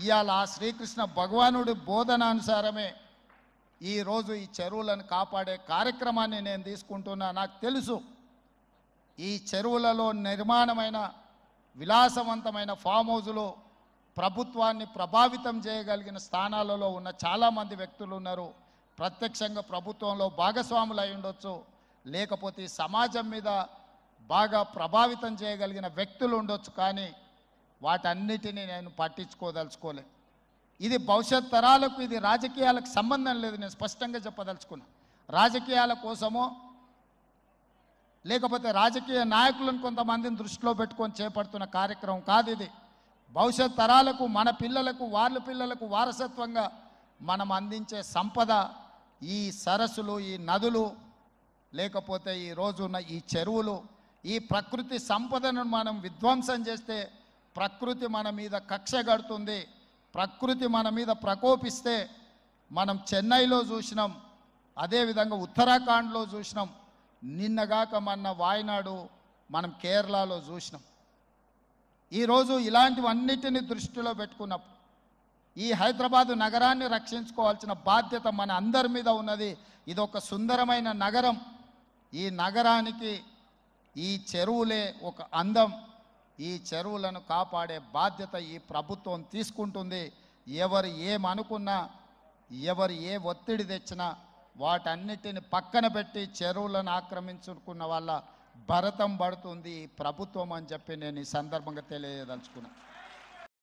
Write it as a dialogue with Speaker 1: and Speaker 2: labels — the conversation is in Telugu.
Speaker 1: ఇవాళ ఆ శ్రీకృష్ణ భగవానుడి బోధన అనుసారమే ఈరోజు ఈ చెరువులను కాపాడే కార్యక్రమాన్ని నేను తీసుకుంటున్నా. నాకు తెలుసు ఈ చెరువులలో నిర్మాణమైన విలాసవంతమైన ఫామ్ హౌజులు ప్రభుత్వాన్ని ప్రభావితం చేయగలిగిన స్థానాలలో ఉన్న చాలామంది వ్యక్తులు ఉన్నారు. ప్రత్యక్షంగా ప్రభుత్వంలో భాగస్వాములు అయి ఉండొచ్చు, లేకపోతే సమాజం మీద బాగా ప్రభావితం చేయగలిగిన వ్యక్తులు ఉండొచ్చు. కానీ వాటన్నిటినీ నేను పట్టించుకోదలుచుకోలే. ఇది భవిష్యత్ తరాలకు, ఇది రాజకీయాలకు సంబంధం లేదు. నేను స్పష్టంగా చెప్పదలుచుకున్నా. రాజకీయాల కోసమో లేకపోతే రాజకీయ నాయకులను కొంతమందిని దృష్టిలో పెట్టుకొని చేపడుతున్న కార్యక్రమం కాదు ఇది. భవిష్యత్ తరాలకు, మన పిల్లలకు, వాళ్ళ పిల్లలకు వారసత్వంగా మనం అందించే సంపద ఈ సరస్సులు, ఈ నదులు, లేకపోతే ఈ రోజున్న ఈ చెరువులు. ఈ ప్రకృతి సంపదను మనం విధ్వంసం చేస్తే ప్రకృతి మన మీద కక్ష కడుతుంది. ప్రకృతి మన మీద ప్రకోపిస్తే మనం చెన్నైలో చూసినాం, అదేవిధంగా ఉత్తరాఖండ్లో చూసినాం, నిన్నగాక మొన్న వాయనాడు, మనం కేరళలో చూసినాం. ఈరోజు ఇలాంటివన్నిటిని దృష్టిలో పెట్టుకున్నప్పుడు ఈ హైదరాబాదు నగరాన్ని రక్షించుకోవాల్సిన బాధ్యత మన అందరి మీద ఉన్నది. ఇది ఒక సుందరమైన నగరం. ఈ నగరానికి ఈ చెరువులే ఒక అందం. ఈ చెరువులను కాపాడే బాధ్యత ఈ ప్రభుత్వం తీసుకుంటుంది. ఎవరు ఏమనుకున్నా, ఎవరు ఏ ఒత్తిడి తెచ్చినా వాటన్నిటిని పక్కన పెట్టి చెరువులను ఆక్రమించుకున్న వాళ్ళ భరతం పడుతుంది ఈ ప్రభుత్వం అని చెప్పి నేను ఈ సందర్భంగా తెలియదలుచుకున్నాను.